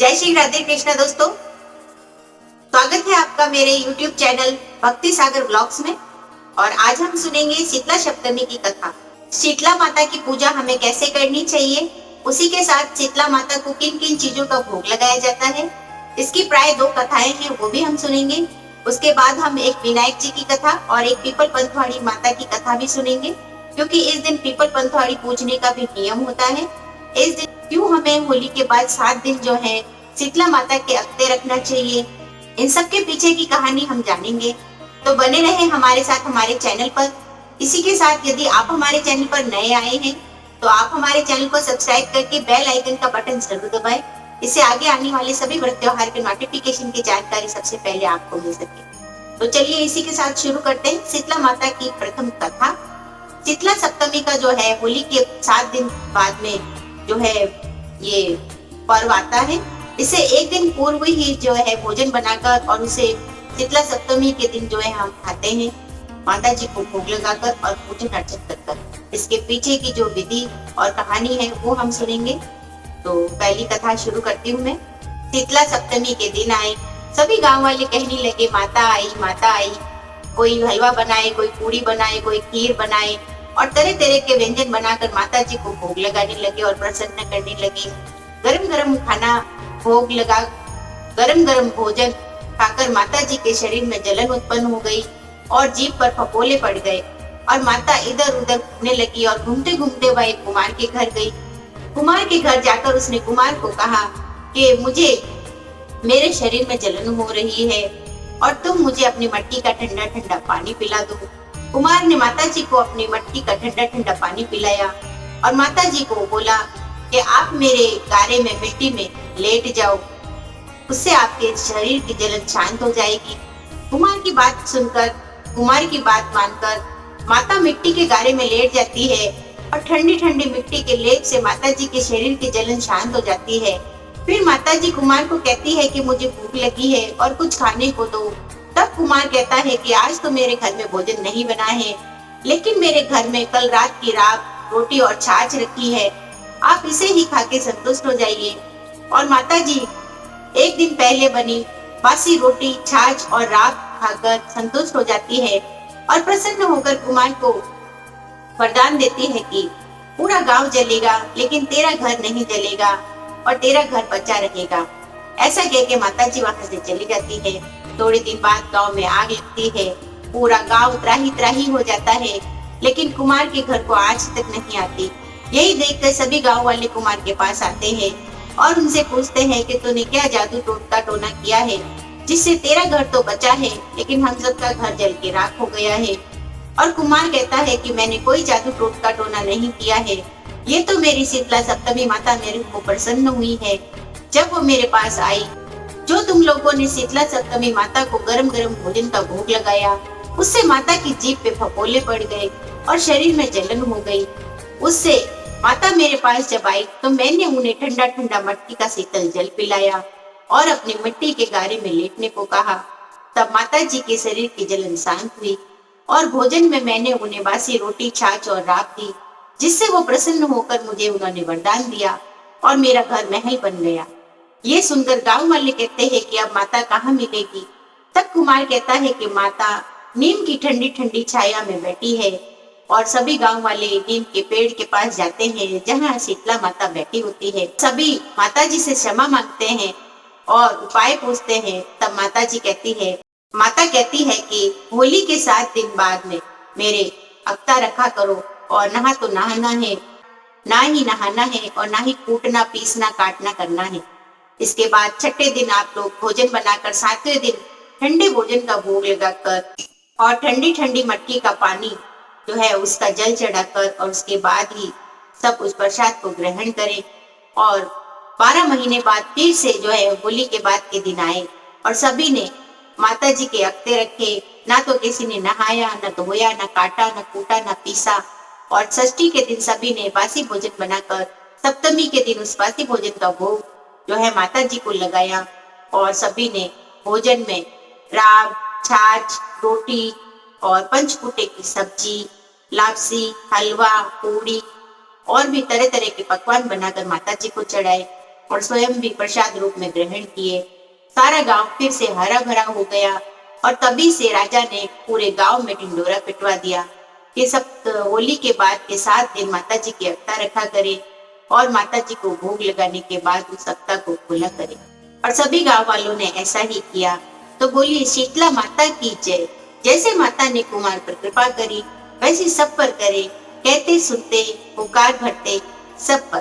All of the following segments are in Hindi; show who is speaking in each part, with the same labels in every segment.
Speaker 1: जय श्री राधे कृष्णा दोस्तों, स्वागत है आपका मेरे YouTube चैनल भक्ति सागर ब्लॉग्स में। और आज हम सुनेंगे शीतला सप्तमी की कथा। शीतला माता की पूजा हमें कैसे करनी चाहिए, उसी के साथ शीतला माता को किन किन चीजों का भोग लगाया जाता है, इसकी प्राय 2 कथाएं हैं, वो भी हम सुनेंगे। उसके बाद हम एक विनायक जी की कथा और एक पीपल पंथवाड़ी माता की कथा भी सुनेंगे, क्योंकि इस दिन पीपल पंथवाड़ी पूजने का भी नियम होता है। इस दिन क्यों हमें होली के बाद 7 दिन जो है शीतला माता के अक्ते रखना चाहिए, इन सब के पीछे की कहानी हम जानेंगे। तो बने रहे हमारे साथ हमारे चैनल पर। इसी के साथ यदि आप हमारे चैनल पर नए आए हैं तो आप हमारे चैनल को सब्सक्राइब करके बेल आइकन का बटन जरूर दबाएं, इससे आगे आने वाले सभी व्रत त्योहार के नोटिफिकेशन की जानकारी सबसे पहले आपको मिल सके। तो चलिए इसी के साथ शुरू करते हैं शीतला माता की प्रथम कथा। शीतला सप्तमी का जो है होली के 7 दिन बाद में जो है ये पर्व आता है। इसे एक दिन पूर्व ही जो है भोजन बनाकर और उसे शीतला सप्तमी के दिन जो है हम खाते हैं, माता जी को भोग लगाकर और पूजन अर्चन कर। इसके पीछे की जो विधि और कहानी है वो हम सुनेंगे। तो पहली कथा शुरू करती हूँ मैं। शीतला सप्तमी के दिन आए, सभी गांव वाले कहने लगे माता आई माता आई। कोई हलवा बनाए, कोई पूरी बनाए, कोई खीर बनाए और तरह तरह के व्यंजन बनाकर माता जी को भोग लगाने लगे और प्रसन्न करने लगे। गरम गरम खाना भोग लगा, गरम गरम भोजन खाकर माता जी के शरीर में जलन उत्पन्न हो गई और जीभ पर फफोले पड़ गए और माता इधर उधर घूमने लगी और घूमते घूमते वह एक कुमार के घर गई। कुमार के घर जाकर उसने कुमार को कहा कि मुझे मेरे शरीर में जलन हो रही है और तुम मुझे अपनी मटकी का ठंडा ठंडा पानी पिला दो। कुमार ने माता जी को अपनी मटकी का ठंडा ठंडा पानी पिलाया और माता जी को बोला कि आप मेरे गारे में मिट्टी में लेट जाओ, उससे आपके शरीर की जलन शांत हो जाएगी। कुमार की बात सुनकर, कुमार की बात मानकर माता मिट्टी के गारे में लेट जाती है और ठंडी ठंडी मिट्टी के लेप से माता जी के शरीर की जलन शांत हो जाती है। फिर माता जी कुमार को कहती है कि मुझे भूख लगी है और कुछ खाने को दो। तब कुमार कहता है कि आज तो मेरे घर में भोजन नहीं बना है, लेकिन मेरे घर में कल रात की राब, रोटी और छाछ रखी है, आप इसे ही खा के संतुष्ट हो जाइए। और माता जी एक दिन पहले बनी बासी रोटी, छाछ और राब खाकर संतुष्ट हो जाती है और प्रसन्न होकर कुमार को वरदान देती है कि पूरा गांव जलेगा लेकिन तेरा घर नहीं जलेगा और तेरा घर बचा रहेगा। ऐसा कह के माता जी वहां से चली जाती है। थोड़े दिन बाद गांव में आग लगती है, पूरा गांव त्राही त्राही हो जाता है, लेकिन कुमार के घर को आज तक नहीं आती। यही देखकर सभी गांव वाले कुमार के पास आते हैं और उनसे पूछते हैं कि तूने क्या जादू टोटका टोना किया है जिससे तेरा घर तो बचा है लेकिन हम सबका घर जल के राख हो गया है। और कुमार कहता है कि मैंने कोई जादू टोटका टोना नहीं किया है, ये तो मेरी शीतला सप्तमी माता मेरे को प्रसन्न हुई है जब वो मेरे पास आई। जो तुम लोगों ने शीतला सप्तमी माता को गरम गरम भोजन का भोग लगाया, उससे माता की जीभ पे फफोले पड़ गए और शरीर में जलन हो गई। उससे माता मेरे पास जब आई तो मैंने उन्हें ठंडा ठंडा मटकी का शीतल जल पिलाया और अपनी मिट्टी के गारे में लेटने को कहा। तब माता जी के शरीर की जलन शांत हुई और भोजन में मैंने उन्हें बासी रोटी, छाछ और राब दी, जिससे वो प्रसन्न होकर मुझे उन्होंने वरदान दिया और मेरा घर महल बन गया। ये सुनकर गांव वाले कहते हैं कि अब माता कहाँ मिलेगी। तब कुमार कहता है कि माता नीम की ठंडी ठंडी छाया में बैठी है और सभी गांव वाले नीम के पेड़ के पास जाते हैं जहां शीतला माता बैठी होती है। सभी माता जी से क्षमा मांगते हैं और उपाय पूछते हैं। तब माता कहती है कि होली के 7 दिन बाद में मेरे अक्ता रखा करो और ना तो नहाना है, ना ही नहाना है और ना ही कूटना, पीसना, काटना करना है। इसके बाद 6ठे दिन आप लोग भोजन बनाकर 7वें दिन ठंडे भोजन का भोग लगाकर और ठंडी ठंडी मटकी का पानी जो है उसका जल चढ़ाकर और उसके बाद ही सब उस प्रसाद को ग्रहण करें। और 12 महीने बाद फिर से जो है होली के बाद के दिन आए और सभी ने माता जी के अक्ते रखे। ना तो किसी ने नहाया, न धोया, न काटा, न कूटा, न पीसा। और षष्ठी के दिन सभी ने बासी भोजन बनाकर सप्तमी के दिन उस बासी भोजन का भोग जो है माता जी को लगाया और सभी ने भोजन में राब, छाछ, रोटी और पंचकूटे की सब्जी, लापसी, हलवा, पूड़ी और भी तरह तरह के पकवान बनाकर माता जी को चढ़ाए और स्वयं भी प्रसाद रूप में ग्रहण किए। सारा गांव फिर से हरा भरा हो गया और तभी से राजा ने पूरे गांव में ढिंडोरा पिटवा दिया कि सब होली के बाद के 7 दिन माता जी की अवतार रखा करे और माता जी को भोग लगाने के बाद उस अवतार को खुला करे। और सभी गांव वालों ने ऐसा ही किया। तो बोलिए शीतला माता की जय। जैसे माता ने कुमार पर कृपा करी वैसे सब पर करे, कहते सुनते पुकार भरते सब पर।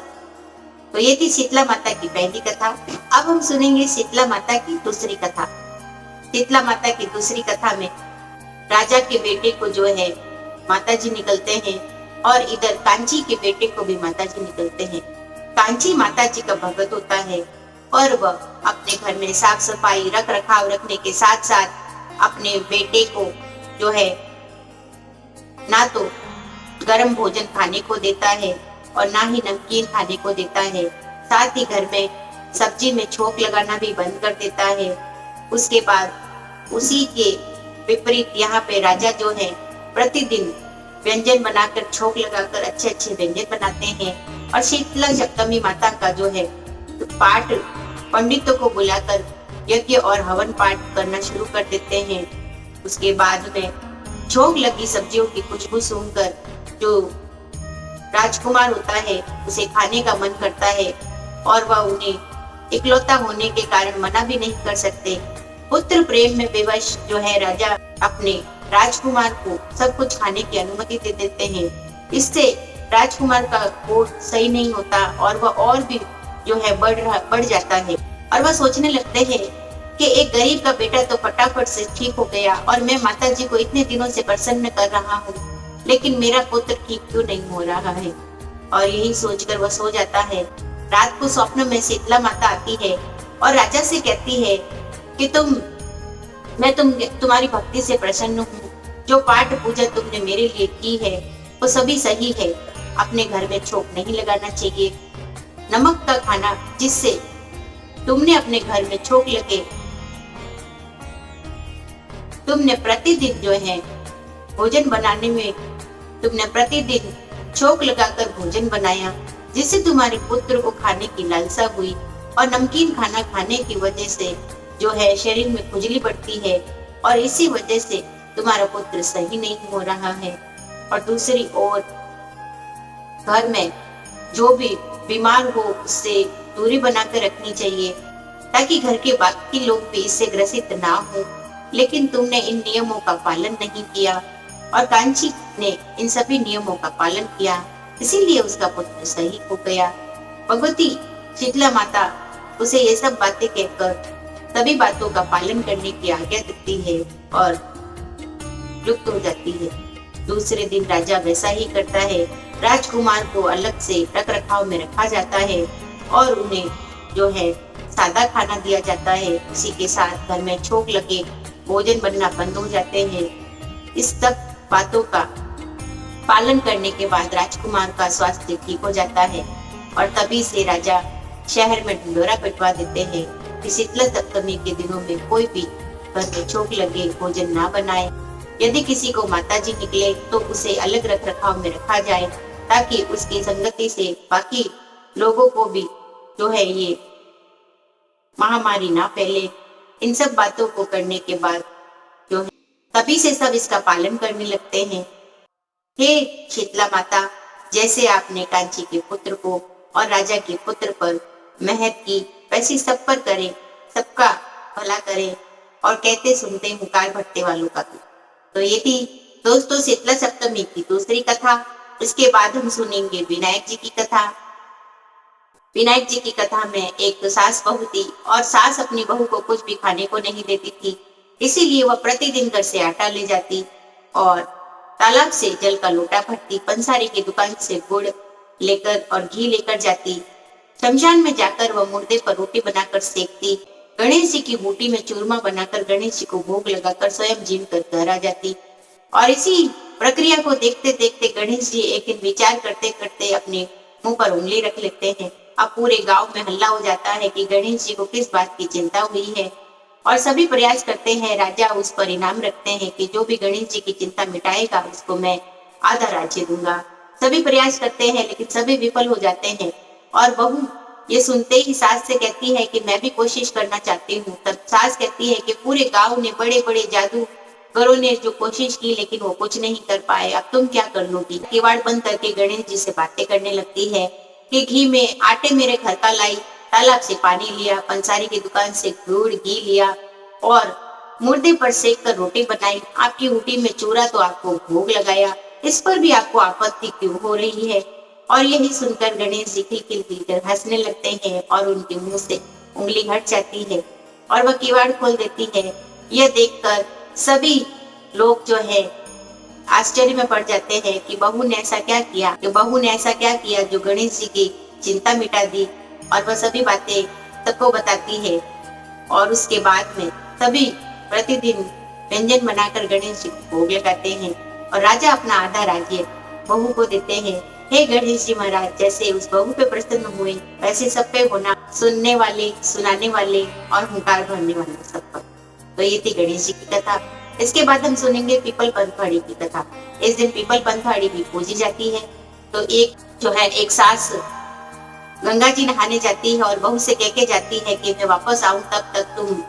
Speaker 1: तो ये थी शीतला माता की पहली कथा। अब हम सुनेंगे शीतला माता की दूसरी कथा। शीतला माता की दूसरी कथा में राजा के बेटे को जो है माता जी निकलते हैं और इधर कांची के बेटे को भी माता जी निकलते हैं। कांची माता जी का भगत होता है और वह अपने घर में साफ सफाई रख रखाव रखने के साथ साथ अपने बेटे को जो है ना तो गर्म भोजन खाने को देता है और ना ही नमकीन खाने को देता है। साथ ही घर में सब्जी में छोंक लगाना भी बंद कर देता है। उसके बाद उसी के विपरीत यहाँ पे राजा जो है प्रतिदिन व्यंजन बनाकर छोंक लगाकर अच्छे अच्छे व्यंजन बनाते हैं और शीतला सप्तमी माता का जो है पाठ पंडितों को बुलाकर यज्ञ और हवन पाठ करना शुरू कर देते हैं। उसके बाद में छोंक लगी सब्जियों की खुशबू सूंघकर जो राजकुमार होता है उसे खाने का मन करता है और वह उन्हें इकलौता होने के कारण मना भी नहीं कर सकते। पुत्र प्रेम में विवश जो है राजा अपने राजकुमार को सब कुछ खाने की अनुमति दे देते हैं। इससे राजकुमार का कोट सही नहीं होता और वह और भी जो है बढ़ जाता है और वह सोचने लगते हैं कि एक गरीब का बेटा तो फटाफट से ठीक हो गया और मैं माता जी को इतने दिनों से प्रसन्न कर रहा हूँ, लेकिन मेरा पुत्र ठीक क्यों नहीं हो रहा है। और यही सोचकर वह सो जाता है। रात को स्वप्न में शीतला माता आती है और राजा से कहती है कि मैं तुम्हारी भक्ति से प्रसन्न हूँ। जो पाठ पूजा तुमने मेरे लिए की है वो सभी सही है। अपने घर में छोंक नहीं लगाना चाहिए। नमक का खाना जिससे तुमने अपने घर में छोंक लगे, तुमने प्रतिदिन जो है भोजन बनाने में तुमने प्रतिदिन छोंक लगाकर भोजन बनाया जिससे तुम्हारे पुत्र को खाने की लालसा हुई और नमकीन खाना खाने की वजह से जो है शरीर में खुजली बढ़ती है और इसी वजह से तुम्हारा पुत्र सही नहीं हो रहा है। और दूसरी ओर घर में जो भी बीमार हो उससे दूरी बनाकर रखनी चाहिए ताकि घर के बाकी लोग भी इससे ग्रसित ना हो। लेकिन तुमने इन नियमों का पालन नहीं किया और कांची ने इन सभी नियमों का पालन किया, इसीलिए उसका पुत्र सही हो गया। भगवती शीतला माता उसे ये सब बातें कहकर सभी बातों का पालन करने की आज्ञा देती है और लुप्त हो जाती है। दूसरे दिन राजा वैसा ही करता है। राजकुमार को अलग से रख रखाव में रखा जाता है और उन्हें जो है सादा खाना दिया जाता है। उसी के साथ घर में छोंक लगे भोजन बनना बंद हो जाते हैं। इस सब बातों का पालन करने के बाद राजकुमार का स्वास्थ्य ठीक हो जाता है और तभी से राजा शहर में ढिंडोरा पिटवा देते हैं कि शीतला सप्तमी के दिनों में कोई भी घर में छोंक लगे भोजन ना बनाए। यदि किसी को माताजी निकले तो उसे अलग रख रखाव में रखा जाए ताकि उसकी संगति से बाकी लोगों को भी जो है ये महामारी ना फैले। इन सब बातों को करने के बाद जो है तभी से सब इसका पालन करने लगते हैं। हे शीतला माता, जैसे आपने कांची के पुत्र को और राजा के पुत्र पर मेहर की वैसी सब पर करे, सबका भला करे और कहते सुनते हुकार भट्टे वालों का भी। तो ये थी दोस्तों शीतला सप्तमी की दूसरी कथा। इसके बाद हम सुनेंगे विनायक जी की कथा। विनायक जी की कथा में एक सास बहू थी और सास अपनी बहू को कुछ भी खाने को नहीं देती थी, इसीलिए वह प्रतिदिन घर से आटा ले जाती और तालाब से जल का लोटा भरती, पंसारी की दुकान से गुड़ लेकर और घी लेकर जाती। शमशान में जाकर वह मुर्दे पर रोटी बनाकर सेकती। गणेश जी की बूटी में चूरमा बनाकर गणेश जी को भोग लगाकर स्वयं जीव कर घर आ जाती। और इसी प्रक्रिया को देखते देखते गणेश जी एक दिन विचार करते करते अपने मुंह पर उंगली रख लेते हैं। अब पूरे गांव में हल्ला हो जाता है कि गणेश जी को किस बात की चिंता हुई है और सभी प्रयास करते हैं। राजा उस पर इनाम रखते हैं कि जो भी गणेश जी की चिंता मिटाएगा उसको मैं आधा राज्य दूंगा। सभी प्रयास करते हैं लेकिन सभी विफल हो जाते हैं और बहू ये सुनते ही सास से कहती है कि मैं भी कोशिश करना चाहती हूँ। तब सास कहती है कि पूरे गांव ने, बड़े बड़े जादूगरों ने जो कोशिश की लेकिन वो कुछ नहीं कर पाए, अब तुम क्या कर लोगी। किवाड़ बंद करके गणेश जी से बातें करने लगती है कि घी में आटे मेरे घर का लाई, तालाब से पानी लिया, पंसारी की दुकान से गुड़ घी लिया और मुर्दे पर सेक कर रोटी बनाई, आपकी ऊटी में चूरा तो आपको भोग लगाया, इस पर भी आपको आपत्ति क्यों हो रही है। और यही सुनकर गणेश जी खिलखिल कर हंसने लगते हैं और उनके मुंह से उंगली हट जाती है और वह किवाड़ खोल देती है। यह देखकर सभी लोग जो है आश्चर्य में पड़ जाते हैं कि बहू ने ऐसा क्या किया, जो गणेश जी की चिंता मिटा दी। और वह सभी बातें सबको बताती है और उसके बाद में सभी प्रतिदिन व्यंजन बनाकर गणेश जी को भोग लगाते हैं और राजा अपना आधा राज्य बहू को देते हैं। हे गणेश जी महाराज, जैसे उस बहू पे प्रसन्न हुए वैसे सब पे होना, सुनने वाले, सुनाने वाले और हुंकार भरने वाले सब पर। तो ये थी गणेश जी की कथा। इसके बाद हम सुनेंगे पीपल पंथवाड़ी की कथा। इस दिन पीपल पंथवाड़ी भी पूजी जाती है। तो एक सास गंगा जी नहाने जाती है और बहू से कह के जाती है कि मैं वापस आऊं तब तक तुम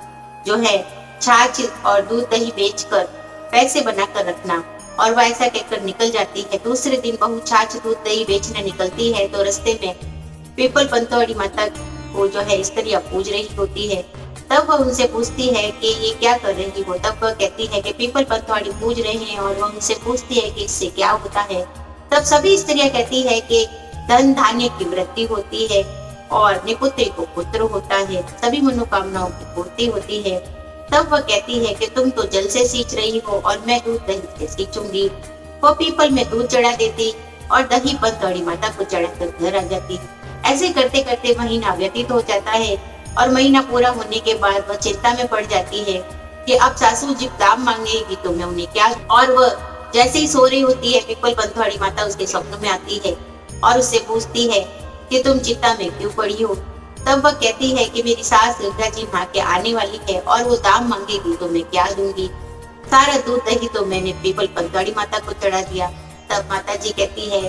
Speaker 1: जो है छाछ और दूध दही बेचकर पैसे बनाकर रखना। और वह ऐसा कहकर निकल जाती है। दूसरे दिन बहू छाछ दूध दही बेचने निकलती है तो रास्ते में पीपल पंथवाड़ी माता को जो है स्त्रियां पूज रही होती है। तब वह उनसे पूछती है कि ये क्या कर रही हो। तब वह कहती है कि पीपल पंथवाड़ी पूज रहे हैं और वह उनसे पूछती है कि इससे क्या होता है। तब सभी स्त्रियां कहती है कि धन धान्य की वृद्धि होती है और निपुत्री को पुत्र होता है, सभी मनोकामनाओं की पूर्ति होती है। तब वह कहती है कि तुम तो जल से सींच रही हो और मैं दूध दही से सींचूंगी। वो पीपल में दूध चढ़ा देती और दही पंथवाड़ी माता को चढ़ाकर घर आ जाती। ऐसे करते करते महीना व्यतीत हो जाता है और महीना पूरा होने के बाद वह चिंता में पड़ जाती है कि अब सासू जी दाम मांगेगी तो मैं उन्हें क्या। और वह जैसे ही सो रही होती है पीपल पंथवाड़ी माता उसके स्वप्न में आती है और उससे पूछती है कि तुम चिंता में क्यों पड़ी हो। तब वह कहती है कि मेरी सास गंगा जी नहा के आने वाली है और वो दाम मांगेगी तो मैं क्या दूंगी। सारा दूध दही तो मैंने पीपल पंथवाड़ी माता को चढ़ा दिया। तब माता जी कहती है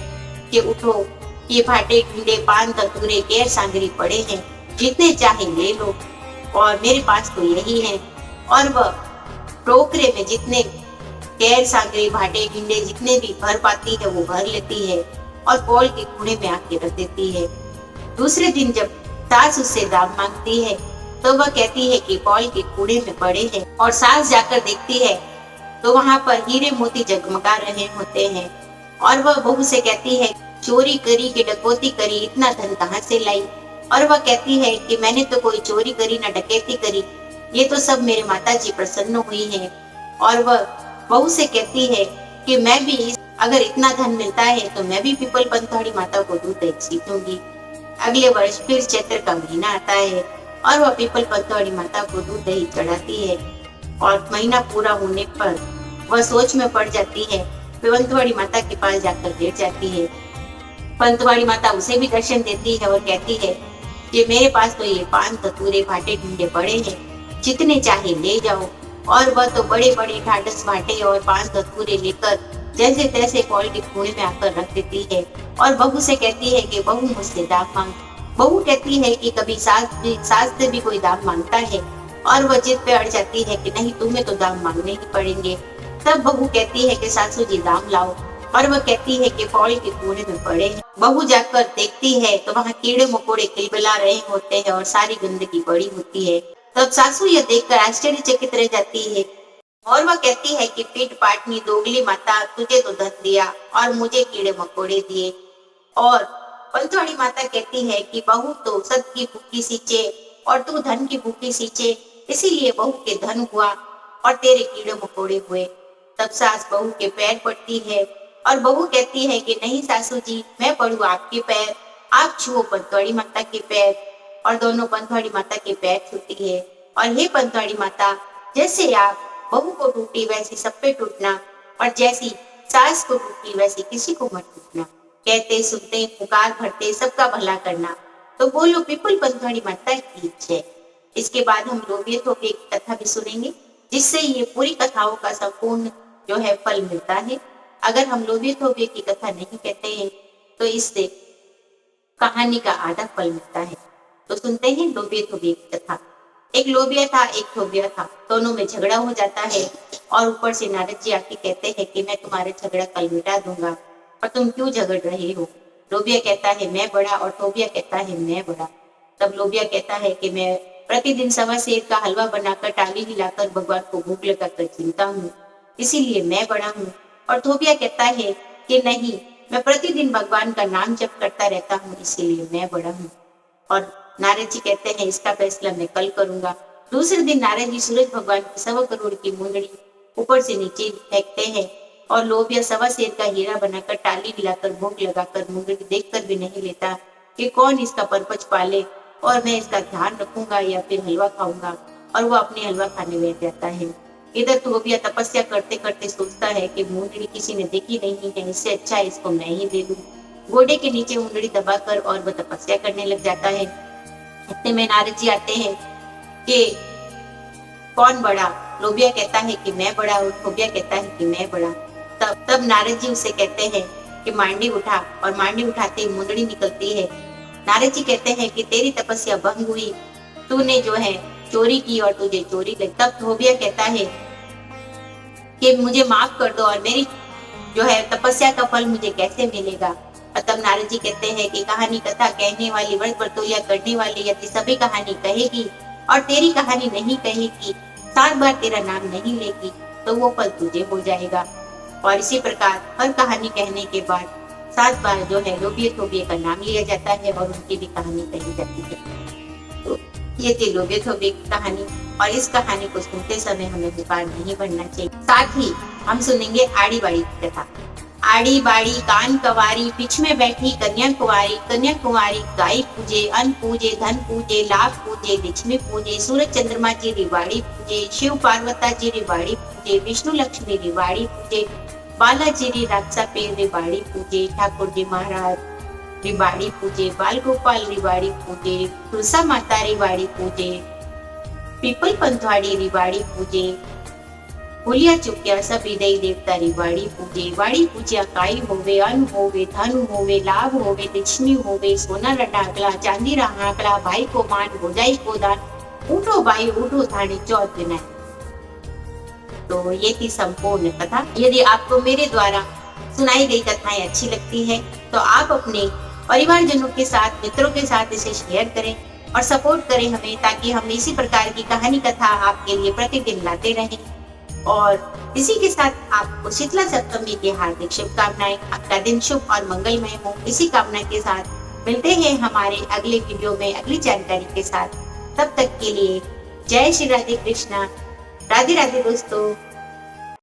Speaker 1: कि उठो, ये भाटे ढूंढे पान तंदूरे गैर सांगरी पड़े हैं, जितने चाहे ले लो और मेरे पास तो यही है। और वह टोकरे में जितने गैर सांगरी भाटे ढूंढे जितने भी भर पाती है वो भर लेती है और कौल के कूड़े में आके रख देती है। दूसरे दिन जब सास उससे दाम मांगती है तो वह कहती है कि कौल के कूड़े में पड़े हैं और सास जाकर देखती है तो वहाँ पर हीरे मोती जगमगा रहे होते हैं। और वह बहू से कहती है चोरी करी कि डकैती करी, इतना धन कहाँ से लाई। और वह कहती है कि मैंने तो कोई चोरी करी न डकैती करी, ये तो सब मेरे माता जी प्रसन्न हुई हैं। और वह बहू से कहती है कि मैं भी अगर इतना धन मिलता है तो मैं भी पीपल पंथवाड़ी माता को दूध दही सींचूंगी। अगले वर्ष फिर चैत्र का महीना आता है और वह पीपल पंथवाड़ी माता को दूध दही चढ़ाती है और महीना पूरा होने पर वह सोच में पड़ जाती है। पंथवाड़ी माता के पास जाकर लेट जाती है। पंथवाड़ी माता उसे भी दर्शन देती है और कहती है कि मेरे पास तो ये पान ततूरे भाटे ढूंढे पड़े हैं, जितने चाहे ले जाओ। और वह तो बड़े बड़े ढाढ़स भाटे और पान ततूरे लेकर जैसे तैसे कौल के कूड़े में आकर रख देती है और बहू से कहती है कि बहू मुझसे दाम मांग। बहू कहती है कि कभी सास से भी कोई दाम मांगता है और वह जिद पे अड़ जाती है कि नहीं, तुम्हें तो दाम मांगने ही पड़ेंगे। तब बहू कहती है कि सासू जी दाम लाओ और वह कहती है कि कौल के कूड़े में पड़े हैं। बहू जाकर देखती है तो वहाँ कीड़े मकोड़े किलबिला रहे होते हैं और सारी गंदगी पड़ी होती है। तब सासू यह देखकर आश्चर्यचकित रह जाती है और वह कहती है कि पीठ पाटनी दोगली माता, तुझे तो धन दिया और मुझे कीड़े मकोड़े दिए। और पंथवाड़ी माता कहती है कि बहू तो सत की भूखी सींचे और तू धन की भूखी सींचे, इसीलिए बहू के धन हुआ और तेरे कीड़े मकोड़े हुए। तब सास बहू के पैर पड़ती है और बहू कहती है कि नहीं सासू जी, मैं पड़ू आपके पैर, आप छुओ पंथवाड़ी माता के पैर। और दोनों पंथवाड़ी माता के पैर छूती है और हे पंथवाड़ी माता, जैसे आप बहू को टूटी वैसी सब पे टूटना और जैसी सास को टूटी वैसी किसी को मत टूटना। कहते सुनते पुकार भरते सबका भला करना। तो बोलो पीपल पंथवाड़ी माता की जय। इसके बाद हम लोबिये थोपे की कथा भी सुनेंगे, जिससे ये पूरी कथाओं का संपूर्ण जो है फल मिलता है। अगर हम लोबिये थोपे की कथा नहीं कहते हैं तो इससे कहानी का आधा फल मिलता है। तो सुनते हैं लोबिया थोबिया की कथा। एक लोबिया था, एक थोबिया था, दोनों में झगड़ा हो जाता है और ऊपर से नारद जी आके कहते हैं कि मैं तुम्हारे झगड़ा कल मिटा दूंगा, पर तुम क्यों झगड़ रहे हो। लोबिया कहता है मैं बड़ा और थोबिया कहता है मैं बड़ा। तब लोबिया कहता है कि मैं प्रतिदिन सवा सेर का हलवा बनाकर टाली हिलाकर भगवान को भूख लगाकर जीता हूँ, इसीलिए मैं बड़ा हूँ। और थोबिया कहता है कि नहीं, मैं प्रतिदिन भगवान का नाम जप करता रहता हूँ, इसीलिए मैं बड़ा हूँ। और नारद जी कहते हैं इसका फैसला मैं कल करूंगा। दूसरे दिन नारद जी सूरज भगवान की 1.25 करोड़ की मुंदड़ी ऊपर से नीचे फेंकते हैं और लोबिया सवा सेर का हीरा बनाकर टाली हिलाकर भोग लगाकर मुंदड़ी देखकर भी नहीं लेता कि कौन इसका परपच पाले और मैं इसका ध्यान रखूंगा या फिर हलवा खाऊंगा, और वो अपने हलवा खाने बैठ जाता है। इधर लोबिया तपस्या करते करते सोचता है कि मुंदड़ी किसी ने देखी नहीं है, इससे अच्छा है इसको मैं ही ले लूं। घोड़े के नीचे मुंदड़ी दबाकर और वह तपस्या करने लग जाता है। इतने में नारद जी आते हैं कि कौन बड़ा। लोबिया कहता है कि मैं बड़ा और थोबिया कहता है कि मैं बड़ा। तब नारद जी उसे कहते हैं कि मांडी उठा, और मांडी उठाते ही मुंदड़ी निकलती है। नारद जी कहते हैं कि तेरी तपस्या भंग हुई, तूने जो है चोरी की और तुझे चोरी लगी। तब थोबिया कहता है कि मुझे माफ कर दो और मेरी जो है तपस्या का फल मुझे कैसे मिलेगा। तब नारद जी कहते हैं कि कहानी कथा कहने वाली, व्रत वर्तोलिया करने वाली यदि सभी कहानी कहेगी और तेरी कहानी नहीं कहेगी, 7 बार तेरा नाम नहीं लेगी, तो वो फल तुझे हो जाएगा। और इसी प्रकार हर कहानी कहने के बाद 7 बार जो है लोबिया थोबिया का नाम लिया जाता है और उनकी भी कहानी कही जाती है। तो ये थी लोबिया थोबिया की कहानी, और इस कहानी को सुनते समय हमें बुखार नहीं बनना चाहिए। साथ ही हम सुनेंगे आड़ी बाड़ी की कथा। आड़ी बाड़ी कान कवारी, बीच में बैठी कन्या कुंवारी, कन्या कुंवारी गाय पूजे, अन्न पूजे, धन पूजे, लाभ पूजे, लक्ष्मी पूजे, सूरज चंद्रमा जी रिवाड़ी पूजे, शिव पार्वता जी रिवाड़ी पूजे, विष्णु लक्ष्मी रिवाड़ी पूजे, बालाजी री राक्षा पे रिवाड़ी पूजे, ठाकुर जी महाराज रिवाड़ी पूजे, बाल गोपाल रिवाड़ी पूजे, तुलसा माता रिवाड़ी पूजे, पीपल पंथवाड़ी रिवाड़ी पूजे, भूलिया चुकिया सभी देवी देवता रिवाड़ी पूजे। वाड़ी पूजा काई होवे, अन्न होवे, धन होवे, लाभ होवे, लक्ष्मी होवे, सोना रटाकला, चांदी रहाकला, भाई को मान, भोजाई को दान, उठो भाई उठो थाने चौथ विनाय। तो ये थी संपूर्ण कथा। यदि आपको मेरे द्वारा सुनाई गई कथाएं अच्छी लगती है तो आप अपने परिवारजनों के साथ, मित्रों के साथ इसे शेयर करें और सपोर्ट करें हमें, ताकि हम इसी प्रकार की कहानी कथा आपके लिए प्रतिदिन लाते रहें। और इसी के साथ आपको शीतला सप्तमी की हार्दिक शुभकामनाएं। आपका दिन शुभ और मंगलमय हो, इसी कामना के साथ मिलते हैं हमारे अगले वीडियो में अगली जानकारी के साथ। तब तक के लिए जय श्री राधे कृष्णा, राधे राधे दोस्तों।